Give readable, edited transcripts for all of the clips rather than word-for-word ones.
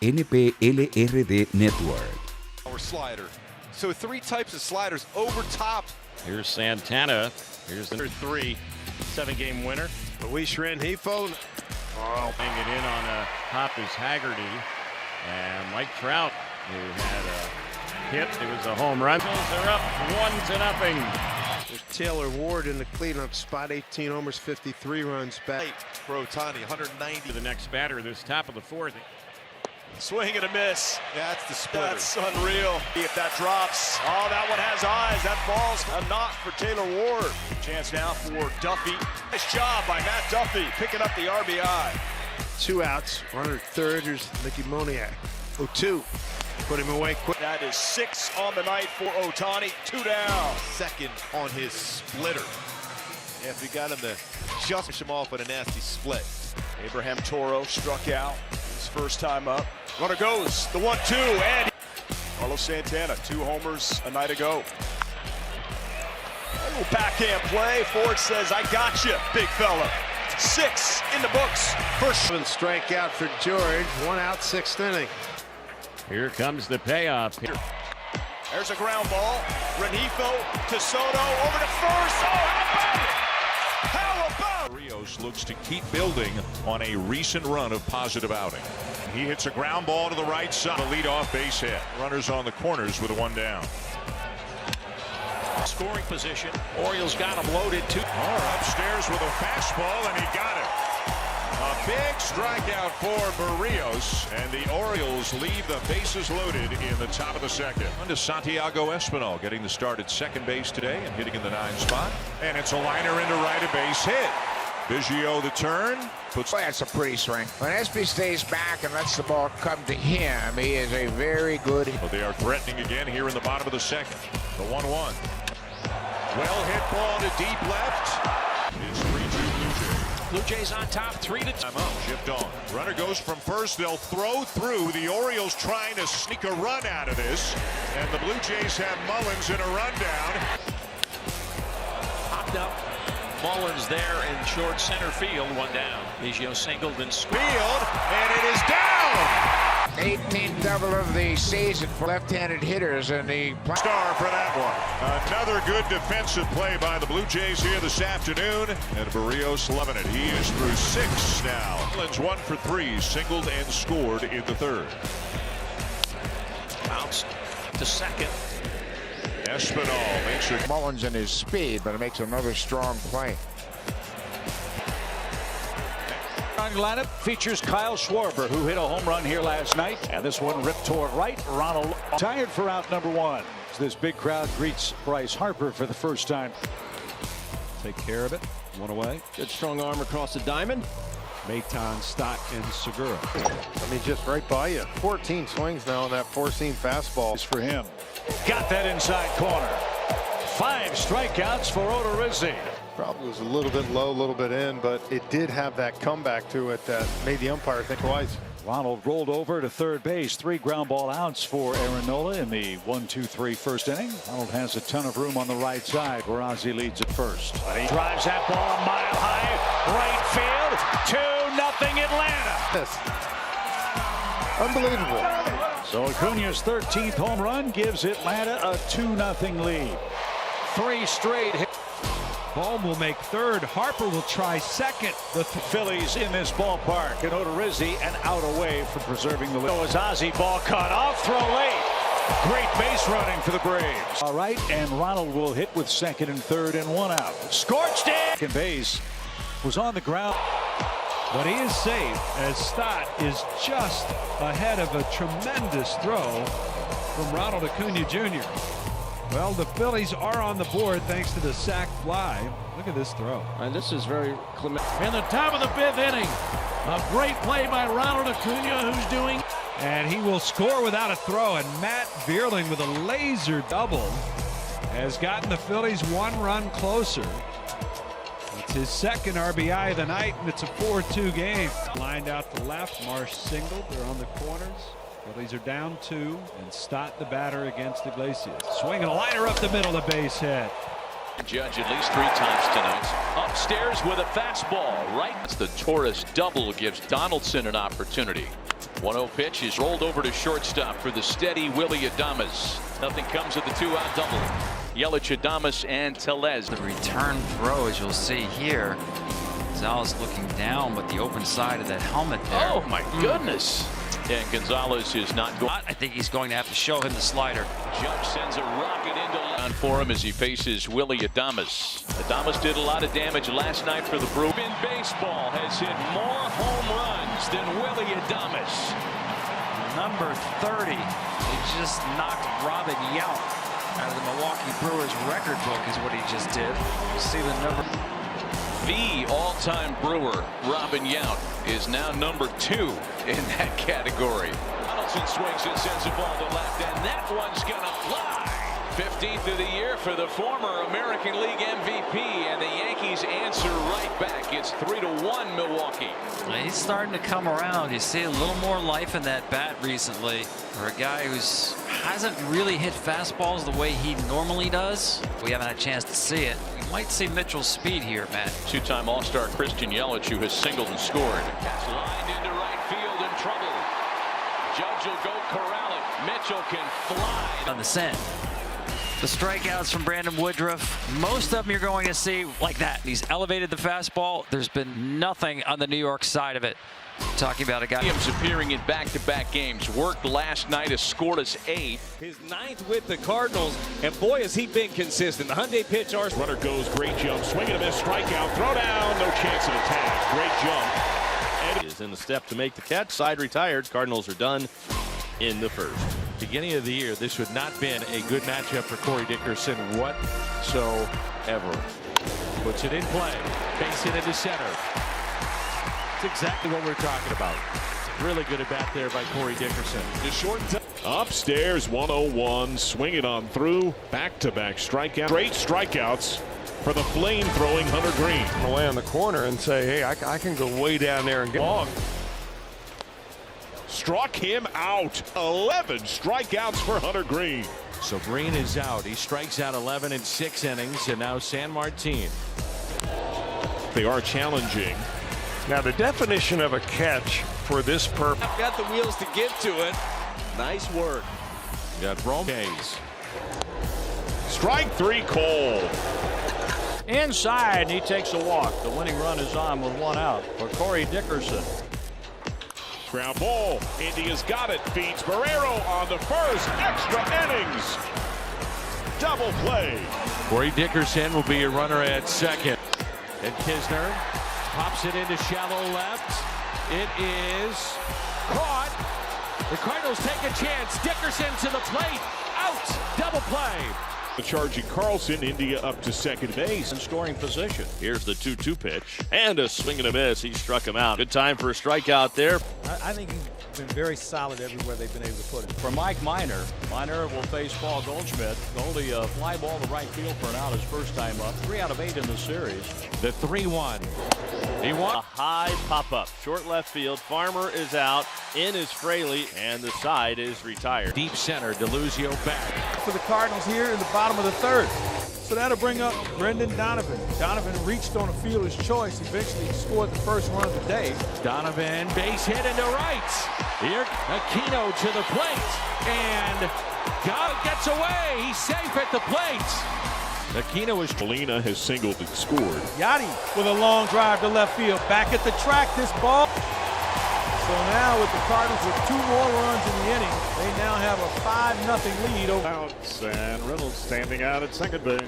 NPLRD Network. Or slider. So 3 types of sliders over top. Here's Santana. Here's the 3 7-game winner. Luis Rengifo. Hanging it in on Hoppus Haggerty. And Mike Trout, who had a hit. It was a home run. They're up 1-0. There's Taylor Ward in the cleanup spot. 18 homers, 53 runs back. For Ohtani, 190. To the next batter, this top of the 4th. Swing and a miss. Yeah, that's the splitter. That's unreal. If that drops, oh, that one has eyes. That falls a knock for Taylor Ward. Chance now for Duffy. Nice job by Matt Duffy picking up the RBI. 2 outs, runner at third. Here's Mickey Moniak. 0-2. Put him away quick. That is 6 on the night for Ohtani. 2 down. Second on his splitter. If we got him to just push him off with a nasty split. Abraham Toro struck out his first time up. Runner goes, the 1-2, and Carlos Santana, 2 homers a night ago. A little backhand play. Ford says, I got you, big fella. 6 in the books. First strikeout for George. 1 out, 6th inning. Here comes the payoff. There's a ground ball. Rengifo to Soto, over to first. Oh, how about it? How about? Rios looks to keep building on a recent run of positive outing. He hits a ground ball to the right side. A leadoff base hit. Runners on the corners with a 1 down. Scoring position. Orioles got him loaded too. Upstairs with a fastball, and he got it. A big strikeout for Barrios, and the Orioles leave the bases loaded in the top of the 2nd. On to Santiago Espinal, getting the start at second base today and hitting in the 9 spot. And it's a liner into right, a base hit. Biggio the turn. Boy, that's a pretty swing. When Espy stays back and lets the ball come to him, he is a very good. But they are threatening again here in the bottom of the 2nd. The 1-1. Well hit ball to deep left. It's 3-2 Blue Jays. Blue Jays on top, 3-2. Timeout. Shipped on. Runner goes from first. They'll throw through. The Orioles trying to sneak a run out of this. And the Blue Jays have Mullins in a rundown. Popped up. Mullins there in short center field. 1 down. Biggio singled and scored. Field, and it is down. 18th double of the season for left-handed hitters, and the Star for that one. Another good defensive play by the Blue Jays here this afternoon, and Barrios loving it. He is through 6 now. Mullins 1 for 3, singled and scored in the 3rd. Bounced to second. Espinal makes it. Mullins and his speed, but it makes another strong play. Lineup features Kyle Schwarber, who hit a home run here last night, and this one ripped toward right. Ronald tired for out number 1. This big crowd greets Bryce Harper for the first time. Take care of it. 1 away. Good strong arm across the diamond. Maton, Stott, and Segura. I mean, just right by you. 14 swings now on that 4-seam fastball. For him. Got that inside corner. 5 strikeouts for Odorizzi. Probably was a little bit low, a little bit in, but it did have that comeback to it that made the umpire think twice. Ronald rolled over to third base. 3 ground ball outs for Aaron Nola in the 1-2-3 first inning. Ronald has a ton of room on the right side where Ozzie leads at first. But he drives that ball a mile high. Right field. 2-0 Atlanta. Yes. Unbelievable. So Acuna's 13th home run gives Atlanta a 2-0 lead. 3 straight hits. Bohm will make third. Harper will try second. The Phillies in this ballpark, and Odorizzi an out away for preserving the lead. So is Ozzie, ball cut off, throw late. Great base running for the Braves. All right, and Ronald will hit with second and third and 1 out. Scorched it. Second base was on the ground. But he is safe as Stott is just ahead of a tremendous throw from Ronald Acuna Jr. Well, the Phillies are on the board thanks to the sac fly. Look at this throw. And this is very clement. In the top of the 5th inning, a great play by Ronald Acuna, who's doing. And he will score without a throw. And Matt Vierling with a laser double has gotten the Phillies 1 run closer. It's his 2nd RBI of the night, and it's a 4-2 game. Lined out to left, Marsh singled. They're on the corners. Phillies are down 2, and Stott the batter against Iglesias. Swinging a liner up the middle, the base hit. Judge at least 3 times tonight. Upstairs with a fastball. Right. The Torres double gives Donaldson an opportunity. 1-0 pitch is rolled over to shortstop for the steady Willie Adames. Nothing comes of the 2-out double. Yelich, Adames, and Tellez. The return throw, as you'll see here, Gonzalez looking down with the open side of that helmet there. Oh my goodness. And Gonzalez is not going. I think he's going to have to show him the slider. Judge sends a rocket into left for him as he faces Willie Adames. Adames did a lot of damage last night for the Brewers. In baseball has hit more home runs than Willie Adames. Number 30. He just knocked Robin Yount out of the Milwaukee Brewers record book is what he just did. You see the number. The all-time Brewer, Robin Yount, is now number 2 in that category. Donaldson swings and sends the ball to left, and that one's gonna fly. 15th of the year for the former American League MVP, and the Yankees answer right back. It's 3-1 Milwaukee. He's starting to come around. You see a little more life in that bat recently for a guy who hasn't really hit fastballs the way he normally does. We haven't had a chance to see it. You might see Mitchell's speed here, Matt. Two-time All-Star Christian Yelich, who has singled and scored. That's lined into right field in trouble. Judge will go corral it. Mitchell can fly. On the send. The strikeouts from Brandon Woodruff, most of them you're going to see like that. He's elevated the fastball. There's been nothing on the New York side of it. Talking about a guy. Williams appearing in back-to-back games. Worked last night, has scored us 8. His 9th with the Cardinals, and boy has he been consistent. The Hyundai pitch. Runner goes, great jump, swing and a miss, strikeout, throw down, no chance of attack. Great jump. Is in the step to make the catch. Side retired. Cardinals are done in the first. Beginning of the year, this would not been a good matchup for Corey Dickerson whatsoever. Puts it in play. Base hit into center. It's exactly what we're talking about. Really good at bat there by Corey Dickerson. The short upstairs 101, swing it on through, back-to-back strikeout. Straight strikeouts for the flame-throwing Hunter Green. Away on the corner and say, hey, I can go way down there and get long. Struck him out. 11 strikeouts for Hunter Green. So Green is out. He strikes out 11 in 6 innings, and now San Martin. They are challenging. Now the definition of a catch for this purpose. Got the wheels to get to it. Nice work. Got Bromes. Strike 3 called. Inside, he takes a walk. The winning run is on with 1 out for Corey Dickerson. Ground ball. India's got it. Feeds Barrero on the first. Extra innings. Double play. Corey Dickerson will be a runner at second. And Kisner pops it into shallow left. It is caught. The Cardinals take a chance. Dickerson to the plate. Out. Double play. Charging Carlson, India up to second base. In scoring position. Here's the 2-2 pitch. And a swing and a miss. He struck him out. Good time for a strikeout there. I think he's been very solid everywhere they've been able to put him. For Mike Minor. Minor will face Paul Goldschmidt. Goldie fly ball to right field for an out his first time up. 3 out of 8 in the series. The 3-1. He won. A high pop-up. Short left field. Farmer is out. In is Fraley. And the side is retired. Deep center. Deluzio back. For the Cardinals here in the bottom of the 3rd. So that'll bring up Brendan Donovan. Donovan reached on a fielder's choice. Eventually scored the first run of the day. Donovan base hit into right. Here Aquino to the plate. And gets away. He's safe at the plate. Aquino is. Molina has singled and scored. Yachty with a long drive to left field. Back at the track, this ball. So now with the Cardinals with 2 more runs in the inning, they now have a 5-0 lead over. Outs, and Reynolds standing out at second base.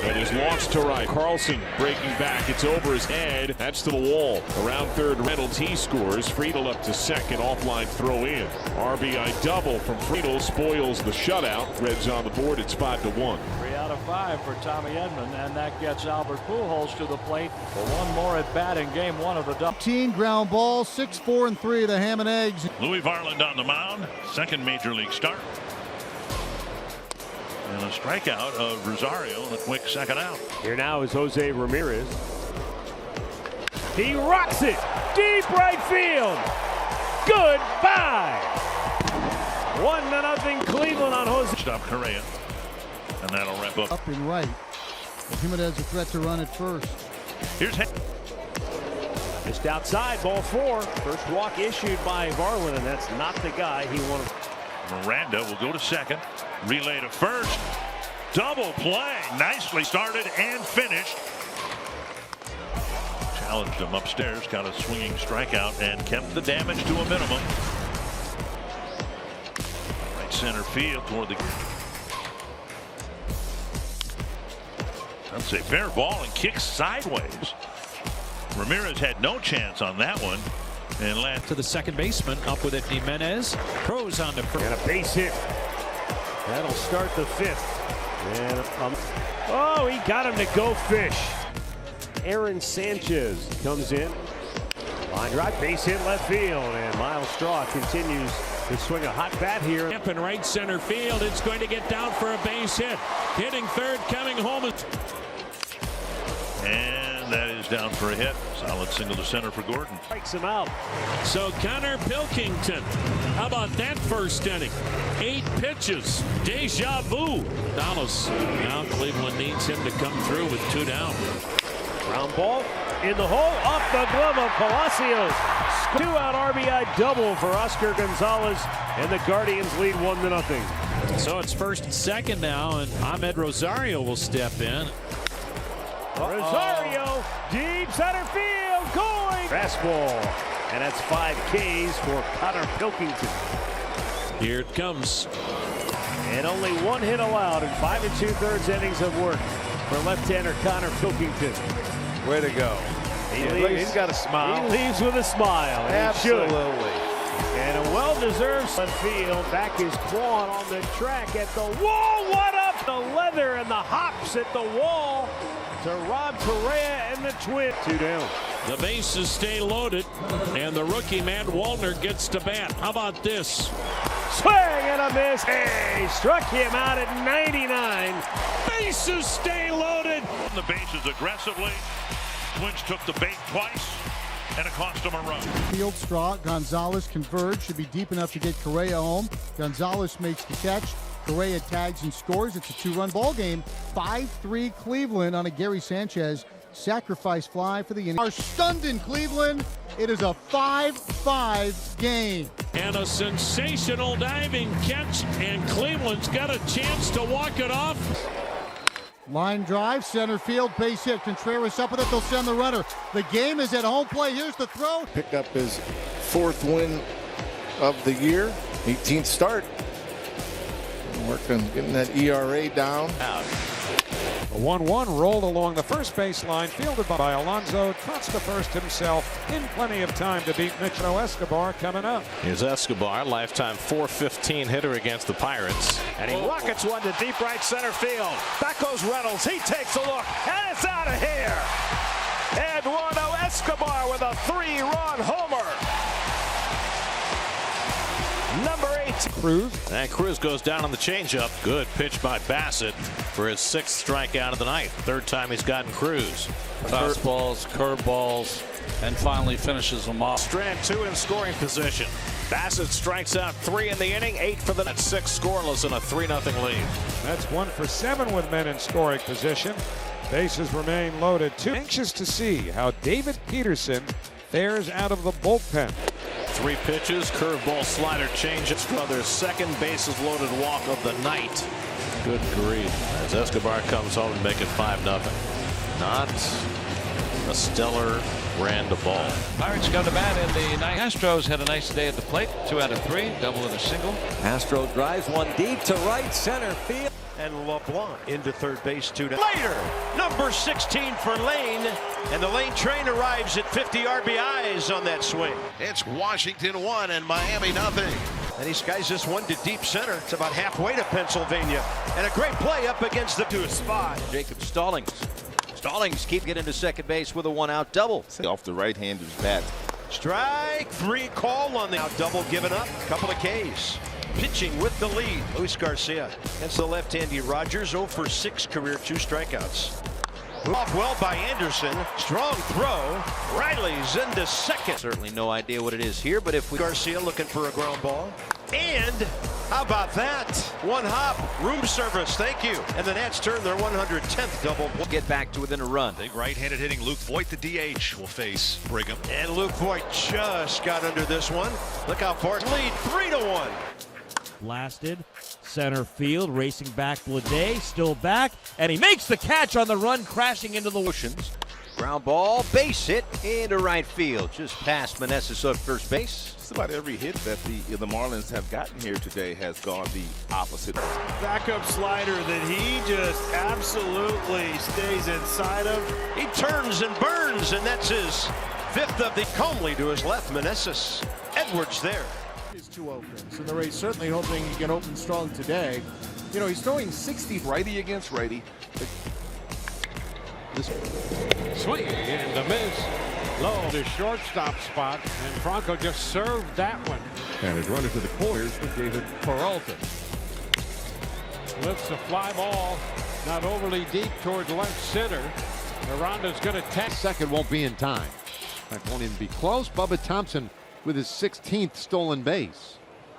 It is launched to right. Carlson breaking back. It's over his head. That's to the wall. Around third, Reynolds, he scores. Friedel up to second. Offline throw in. RBI double from Friedel spoils the shutout. Reds on the board. It's 5-1. 3 out of 5 for Tommy Edman, and that gets Albert Pujols to the plate for 1 more at bat in game 1 of the double. Ground ball, 6-4-3, the Ham and Eggs. Louis Varland on the mound, second major league start. And a strikeout of Rosario and a quick second out. Here now is Jose Ramirez. He rocks it deep right field. Goodbye. 1-0 Cleveland on Jose. Stop Correa. And that'll wrap up. Up and right. Jimenez a threat to run at first. Here's Just outside, ball 4. First walk issued by Varlin, and that's not the guy he wanted. Miranda will go to second. Relay to first. Double play. Nicely started and finished. Challenged him upstairs. Got a swinging strikeout and kept the damage to a minimum. Right center field toward the... That's a fair ball and kicks sideways. Ramirez had no chance on that one. And left to the second baseman, up with it, Jimenez. Pros on the first. And a base hit. That'll start the 5th. And oh, he got him to go fish. Aaron Sanchez comes in. Line drive, base hit left field. And Miles Straw continues to swing a hot bat here. Up in right center field. It's going to get down for a base hit. Hitting third, coming home. And that is down for a hit. Solid single to center for Gordon. Strikes him out. So Connor Pilkington, how about that first inning? 8 pitches, deja vu. Dallas, now Cleveland needs him to come through with 2 down. Ground ball in the hole, off the glove of Palacios. 2-out RBI double for Oscar Gonzalez, and the Guardians lead 1-0. So it's first and second now, and Ahmed Rosario will step in. Rosario, deep center field, going. Fastball, and that's 5 Ks for Connor Pilkington. Here it comes. And only 1 hit allowed in 5 2/3 innings of work for left-hander Connor Pilkington. Way to go. He's got a smile. He leaves with a smile. Absolutely. And a well-deserved left field. Back is Quan on the track at the wall. What up? The leather and the hops at the wall to Rob Correa and the Twins. 2 down. The bases stay loaded, and the rookie Matt Wallner gets to bat. How about this? Swing and a miss. Hey, struck him out at 99. Bases stay loaded. The bases aggressively. Twins took the bait twice, and it cost them a run. Field Straw, Gonzalez converged, should be deep enough to get Correa home. Gonzalez makes the catch. Correa tags and scores. It's a 2-run ball game. 5-3 Cleveland on a Gary Sanchez sacrifice fly for the inning. Are stunned in Cleveland. It is a 5-5 game. And a sensational diving catch, and Cleveland's got a chance to walk it off. Line drive, center field, base hit. Contreras up with it. They'll send the runner. The game is at home plate. Here's the throw. Picked up his 4th win of the year, 18th start. Working, getting that ERA down. A 1-1 rolled along the first baseline, fielded by Alonso. Trots to first himself in plenty of time to beat Mitchell Escobar coming up. Here's Escobar, lifetime .415 hitter against the Pirates. And he rockets one to deep right center field. Back goes Reynolds. He takes a look, and it's out of here. Eduardo Escobar with a 3-run homer. Number 8. Cruz. And Cruz goes down on the changeup. Good pitch by Bassett for his 6th strikeout of the night. 3rd time he's gotten Cruz. Fastballs, curveballs, and finally finishes them off. Strand 2 in scoring position. Bassett strikes out 3 in the inning, 8 for the net. 6 scoreless in a 3-0 lead. That's 1 for 7 with men in scoring position. Bases remain loaded. Anxious to see how David Peterson fares out of the bullpen. 3 pitches, curveball, slider, change. It's their 2nd bases loaded walk of the night. Good grief. As Escobar comes home and make it 5-0. Not a stellar brand of ball. Pirates go to bat in the night. Astros had a nice day at the plate. 2 out of 3, double and a single. Astro drives one deep to right center field. And LeBlanc into third base 2 down. Later, number 16 for Lane, and the Lane train arrives at 50 RBIs on that swing. It's Washington 1 and Miami 0. And he skies this one to deep center. It's about halfway to Pennsylvania. And a great play up against to a spot. Jacob Stallings. Stallings keep getting to second base with a 1-out double. Off the right-hander's bat. Strike 3 call on the out double given up. Couple of Ks. Pitching with the lead, Luis Garcia. Against the left-handy Rogers, 0 for 6 career, 2 strikeouts. Off well by Anderson. Strong throw. Riley's into second. Certainly no idea what it is here, but if we... Garcia looking for a ground ball. And how about that? One hop, room service, thank you. And the Nats turn their 110th double. Get back to within a run. Big right-handed hitting Luke Voigt, the DH, will face Brigham. And Luke Voigt just got under this one. Look how far. Lead 3-1. Blasted, center field, racing back Blade, still back, and he makes the catch on the run, crashing into the oceans. Ground ball, base hit into right field. Just past Meneses at first base. Just about every hit that the Marlins have gotten here today has gone the opposite. Backup slider that he just absolutely stays inside of. He turns and burns, and that's his fifth of the Comely to his left. Meneses. Edwards there. His two opens, and the Rays certainly hoping he can open strong today. You know, he's throwing 60 righty against righty. Swing and a miss. Low to shortstop spot, and Franco just served that one. And his runner to the corners for David Peralta. Lifts a fly ball, not overly deep towards left center. Aranda's going to test. Second won't be in time. That won't even be close. Bubba Thompson with his 16th stolen base.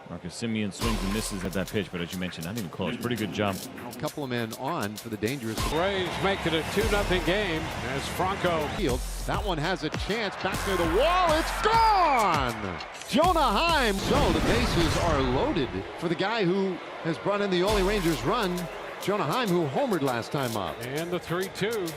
Marcus Semien swings and misses at that pitch, but as you mentioned, not even close. Pretty good jump. A couple of men on for the dangerous. Rays make it a 2-0 game as Franco field. That one has a chance back near the wall. It's gone. Jonah Heim. So the bases are loaded for the guy who has brought in the only Rangers run, Jonah Heim, who homered last time up. And the 3-2.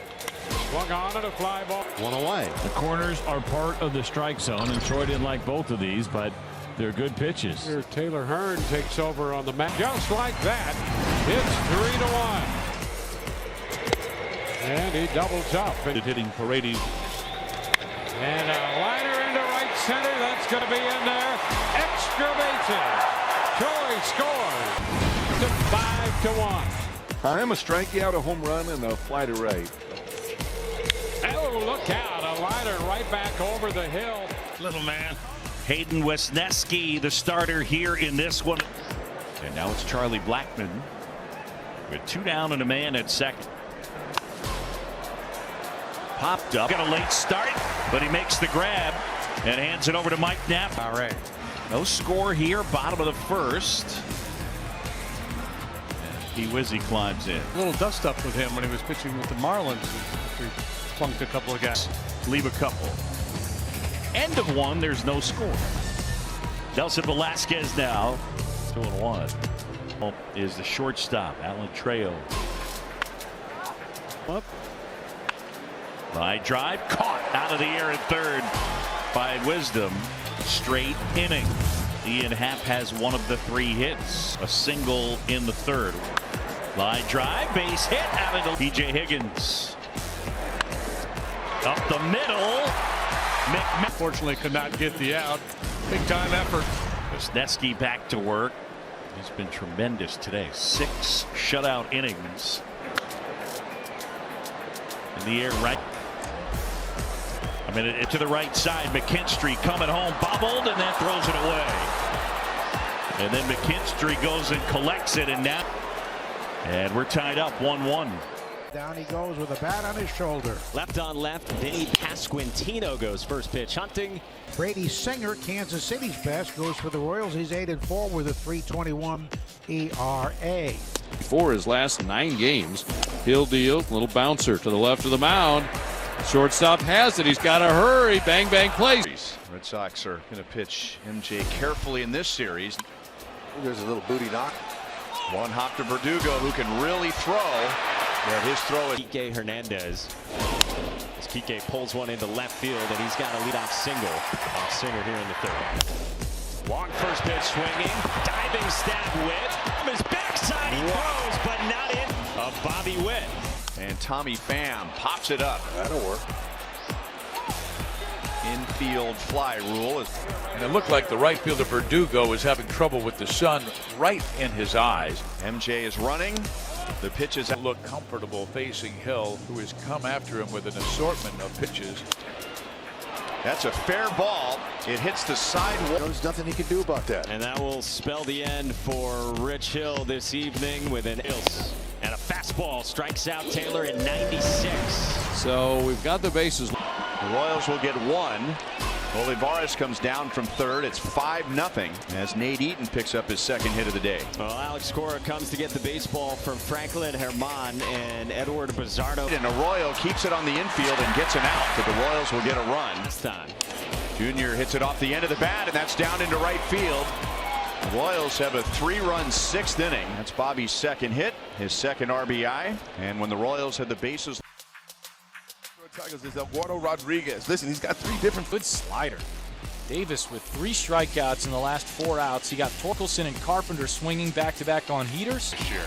Swung on and a fly ball. One away. The corners are part of the strike zone, and Troy didn't like both of these, but they're good pitches. Here Taylor Hearn takes over on the mat. Just like that, it's 3-1. And he doubles up. Hitting Paredes. And a liner into right center. That's going to be in there. Extra bases. Troy scores to 5-1. I am a strikeout, a home run, and a fly to right. Oh, look out. A liner right back over the hill. Little man. Hayden Wesneski, the starter here in this one. And now it's Charlie Blackmon with 2 down and a man at second. Popped up, got a late start, but he makes the grab and hands it over to Mike Knapp. All right. No score here, bottom of the first. He Wizzy climbs in. A little dust up with him when he was pitching with the Marlins. He flunked a couple of guys. Leave a couple. End of one, there's no score. Nelson Velasquez now 2-1. Is the shortstop, Alan Trejo. Up. By drive, caught out of the air at third by Wisdom. Straight inning. Ian Happ has one of the 3 hits. A single in the third. Line drive, base hit out of the P.J. Higgins. Up the middle. Fortunately could not get the out. Big time effort. Wesneski back to work. He's been tremendous today. 6 shutout innings. In the air right. I mean, to the right side. McKinstry coming home, bobbled, and then throws it away. And then McKinstry goes and collects it, and now. And we're tied up 1-1. Down he goes with a bat on his shoulder. Left on left, Vinny Pasquantino goes first pitch hunting. Brady Singer, Kansas City's best, goes for the Royals. He's 8-4 with a 3.21 ERA. For his last 9 games, he'll deal. Little bouncer to the left of the mound. Shortstop has it. He's got to hurry. Bang, bang, plays. Red Sox are going to pitch MJ carefully in this series. There's a little booty knock. One hop to Verdugo, who can really throw. Yeah, his throw is Kike Hernandez. As Kike pulls one into left field, and he's got a leadoff single off Singer here in the third. Long first pitch swinging, diving stab Witt. From his backside he throws, but not in. Bobby Witt. And Tommy Pham pops it up. That'll work. Infield fly rule. And it looked like the right fielder Verdugo is having trouble with the sun right in his eyes. MJ is running. The pitches look comfortable facing Hill, who has come after him with an assortment of pitches. That's a fair ball. It hits the sidewalk. There's nothing he can do about that. And that will spell the end for Rich Hill this evening with an ills. And a fastball strikes out Taylor in 96. So we've got the bases. The Royals will get 1. Olivares comes down from third. It's 5-0 as Nate Eaton picks up his second hit of the day. Well, Alex Cora comes to get the baseball from Franklin Herman and Edward Bizardo. And Arroyo keeps it on the infield and gets an out, but the Royals will get a run. This time. Junior hits it off the end of the bat, and that's down into right field. The Royals have a 3-run 6th inning. That's Bobby's second hit, his second RBI. And when the Royals had the bases. Tigers is Eduardo Rodriguez. Listen, he's got 3 different. Good slider. Davis with 3 strikeouts in the last 4 outs. He got Torkelson and Carpenter swinging back-to-back on heaters. Sure.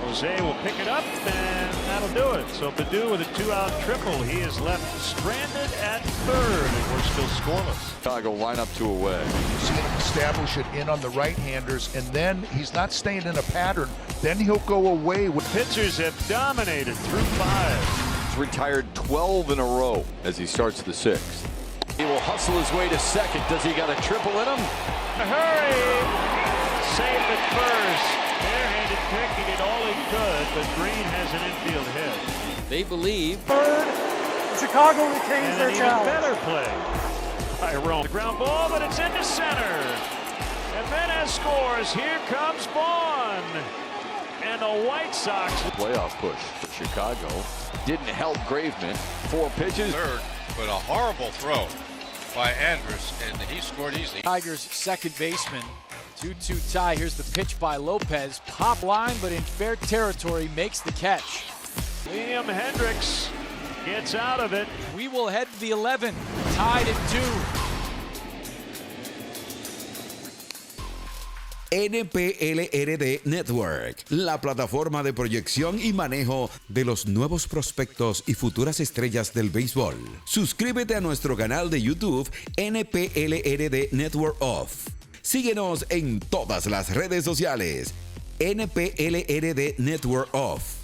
Jose will pick it up, and that'll do it. So Baddoo with a 2-out triple. He is left stranded at third, and we're still scoreless. Chicago lineup 2 away. Seeing him establish it in on the right-handers, and then he's not staying in a pattern. Then he'll go away. With pitchers have dominated through 5. He's retired 12 in a row as he starts the 6th. He will hustle his way to second. Does he got a triple in him? Hurry! Safe at first. Barehanded pick. He did all he could, but Green has an infield hit. They believe. Third, Chicago retains their challenge. Better play by Rome. The ground ball, but it's into center. And Menez scores. Here comes Vaughn. And the White Sox. Playoff push for Chicago. Didn't help Graveman. 4 pitches. Third, but a horrible throw by Andrus, and he scored easily. Tigers second baseman. 2-2 tie. Here's the pitch by Lopez. Pop line, but in fair territory, makes the catch. Liam Hendricks gets out of it. We will head to the 11, tied at 2. NPLRD Network, la plataforma de proyección y manejo de los nuevos prospectos y futuras estrellas del béisbol. Suscríbete a nuestro canal de YouTube NPLRDNetWORKOF. Síguenos en todas las redes sociales. NPLRD Network Off.